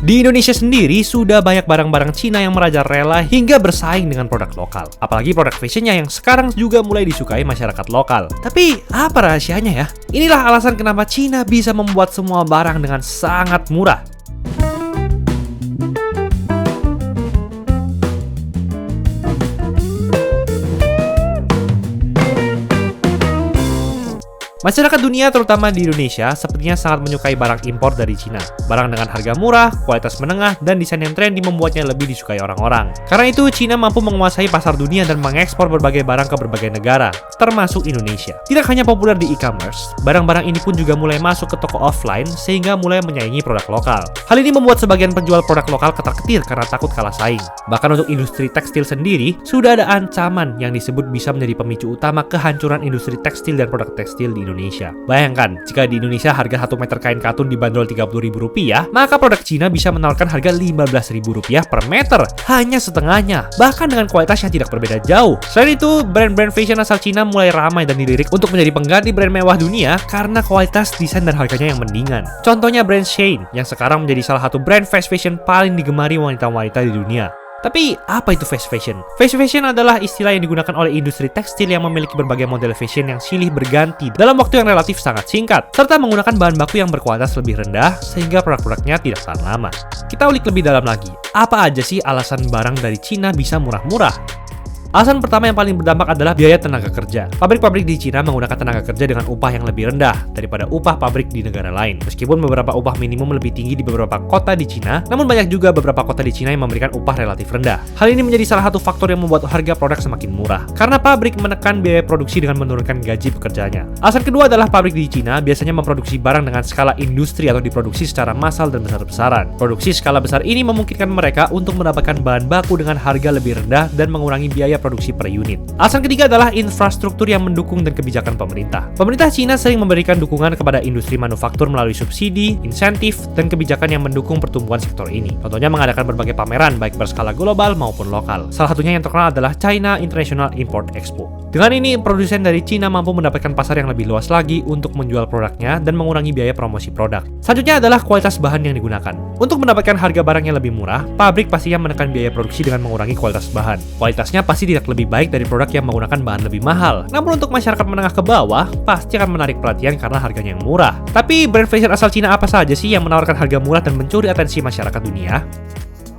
Di Indonesia sendiri, sudah banyak barang-barang Cina yang merajalela hingga bersaing dengan produk lokal. Apalagi produk fashionnya yang sekarang juga mulai disukai masyarakat lokal. Tapi, apa rahasianya ya? Inilah alasan kenapa Cina bisa membuat semua barang dengan sangat murah. Masyarakat dunia terutama di Indonesia sepertinya sangat menyukai barang impor dari Cina. Barang dengan harga murah, kualitas menengah, dan desain yang trendy membuatnya lebih disukai orang-orang. Karena itu, Cina mampu menguasai pasar dunia dan mengekspor berbagai barang ke berbagai negara, termasuk Indonesia. Tidak hanya populer di e-commerce, barang-barang ini pun juga mulai masuk ke toko offline sehingga mulai menyaingi produk lokal. Hal ini membuat sebagian penjual produk lokal ketar-ketir karena takut kalah saing. Bahkan untuk industri tekstil sendiri, sudah ada ancaman yang disebut bisa menjadi pemicu utama kehancuran industri tekstil dan produk tekstil di Indonesia. Bayangkan, jika di Indonesia harga 1 meter kain katun dibanderol Rp30.000, maka produk Cina bisa menawarkan harga Rp15.000 per meter, hanya setengahnya, bahkan dengan kualitas yang tidak berbeda jauh. Selain itu, brand-brand fashion asal Cina mulai ramai dan dilirik untuk menjadi pengganti brand mewah dunia karena kualitas desain dan harganya yang mendingan. Contohnya brand Shein, yang sekarang menjadi salah satu brand fast fashion paling digemari wanita-wanita di dunia. Tapi, apa itu fast fashion? Fast fashion adalah istilah yang digunakan oleh industri tekstil yang memiliki berbagai model fashion yang silih berganti dalam waktu yang relatif sangat singkat, serta menggunakan bahan baku yang berkualitas lebih rendah sehingga produk-produknya tidak tahan lama. Kita ulik lebih dalam lagi, apa aja sih alasan barang dari Cina bisa murah-murah? Alasan pertama yang paling berdampak adalah biaya tenaga kerja. Pabrik-pabrik di Cina menggunakan tenaga kerja dengan upah yang lebih rendah daripada upah pabrik di negara lain. Meskipun beberapa upah minimum lebih tinggi di beberapa kota di Cina, namun banyak juga beberapa kota di Cina yang memberikan upah relatif rendah. Hal ini menjadi salah satu faktor yang membuat harga produk semakin murah, karena pabrik menekan biaya produksi dengan menurunkan gaji pekerjanya. Alasan kedua adalah pabrik di Cina biasanya memproduksi barang dengan skala industri atau diproduksi secara massal dan besar-besaran. Produksi skala besar ini memungkinkan mereka untuk mendapatkan bahan baku dengan harga lebih rendah dan mengurangi biaya produksi per unit. Alasan ketiga adalah infrastruktur yang mendukung dan kebijakan pemerintah. Pemerintah Cina sering memberikan dukungan kepada industri manufaktur melalui subsidi, insentif, dan kebijakan yang mendukung pertumbuhan sektor ini. Contohnya mengadakan berbagai pameran baik berskala global maupun lokal. Salah satunya yang terkenal adalah China International Import Expo. Dengan ini, produsen dari Cina mampu mendapatkan pasar yang lebih luas lagi untuk menjual produknya dan mengurangi biaya promosi produk. Selanjutnya adalah kualitas bahan yang digunakan. Untuk mendapatkan harga barang yang lebih murah, pabrik pastinya menekan biaya produksi dengan mengurangi kualitas bahan. Kualitasnya pasti tidak lebih baik dari produk yang menggunakan bahan lebih mahal. Namun untuk masyarakat menengah ke bawah, pasti akan menarik perhatian karena harganya yang murah. Tapi brand fashion asal Cina apa saja sih yang menawarkan harga murah dan mencuri atensi masyarakat dunia?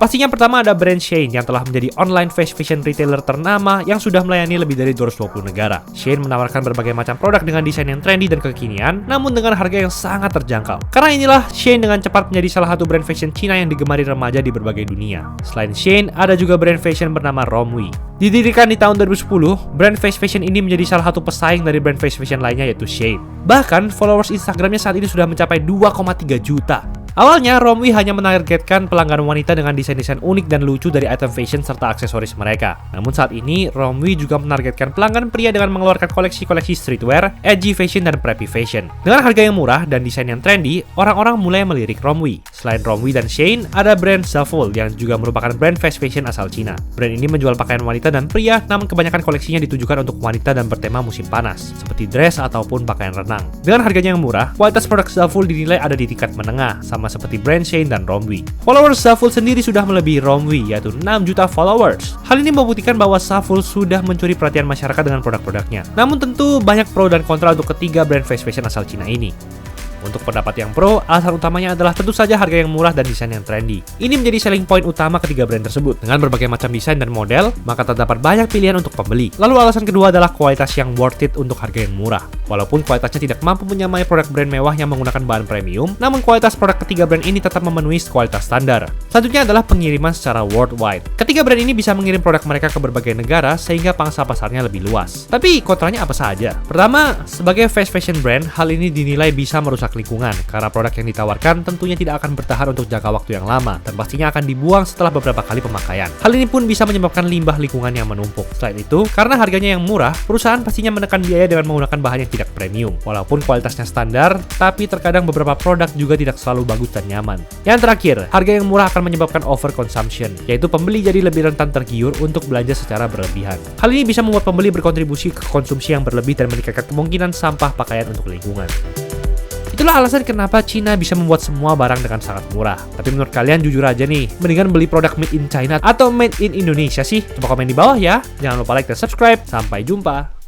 Pastinya pertama ada brand Shein yang telah menjadi online fast fashion retailer ternama yang sudah melayani lebih dari 220 negara. Shein menawarkan berbagai macam produk dengan desain yang trendy dan kekinian, namun dengan harga yang sangat terjangkau. Karena inilah Shein dengan cepat menjadi salah satu brand fashion Cina yang digemari remaja di berbagai dunia. Selain Shein, ada juga brand fashion bernama Romwe. Didirikan di tahun 2010, brand fast fashion ini menjadi salah satu pesaing dari brand fast fashion lainnya yaitu Shein. Bahkan, followers Instagramnya saat ini sudah mencapai 2,3 juta. Awalnya, Romwe hanya menargetkan pelanggan wanita dengan desain-desain unik dan lucu dari item fashion serta aksesoris mereka. Namun saat ini, Romwe juga menargetkan pelanggan pria dengan mengeluarkan koleksi-koleksi streetwear, edgy fashion, dan preppy fashion. Dengan harga yang murah dan desain yang trendy, orang-orang mulai melirik Romwe. Selain Romwe dan Shein, ada brand Zaful yang juga merupakan brand fast fashion asal Cina. Brand ini menjual pakaian wanita dan pria, namun kebanyakan koleksinya ditujukan untuk wanita dan bertema musim panas, seperti dress ataupun pakaian renang. Dengan harganya yang murah, kualitas produk Zaful dinilai ada di tingkat menengah, sama seperti brand Shein dan Romwe. Followers Zaful sendiri sudah melebihi Romwe, yaitu 6 juta followers. Hal ini membuktikan bahwa Zaful sudah mencuri perhatian masyarakat dengan produk-produknya. Namun tentu banyak pro dan kontra untuk ketiga brand fast fashion asal Cina ini. Untuk pendapat yang pro, alasan utamanya adalah tentu saja harga yang murah dan desain yang trendy. Ini menjadi selling point utama ketiga brand tersebut. Dengan berbagai macam desain dan model, maka terdapat banyak pilihan untuk pembeli. Lalu alasan kedua adalah kualitas yang worth it untuk harga yang murah. Walaupun kualitasnya tidak mampu menyamai produk brand mewah yang menggunakan bahan premium, namun kualitas produk ketiga brand ini tetap memenuhi kualitas standar. Selanjutnya adalah pengiriman secara worldwide. Ketiga brand ini bisa mengirim produk mereka ke berbagai negara sehingga pangsa pasarnya lebih luas. Tapi kontranya apa saja? Pertama, sebagai fast fashion brand, hal ini dinilai bisa merusak lingkungan karena produk yang ditawarkan tentunya tidak akan bertahan untuk jangka waktu yang lama dan pastinya akan dibuang setelah beberapa kali pemakaian. Hal ini pun bisa menyebabkan limbah lingkungan yang menumpuk. Selain itu, karena harganya yang murah, perusahaan pastinya menekan biaya dengan menggunakan bahan yang tidak premium. Walaupun kualitasnya standar, tapi terkadang beberapa produk juga tidak selalu bagus dan nyaman. Yang terakhir, harga yang murah akan menyebabkan overconsumption, yaitu pembeli jadi lebih rentan tergiur untuk belanja secara berlebihan. Hal ini bisa membuat pembeli berkontribusi ke konsumsi yang berlebih dan meningkatkan kemungkinan sampah pakaian untuk lingkungan. Itulah alasan kenapa Cina bisa membuat semua barang dengan sangat murah. Tapi menurut kalian jujur aja nih, mendingan beli produk made in China atau made in Indonesia sih? Coba komen di bawah ya. Jangan lupa like dan subscribe. Sampai jumpa.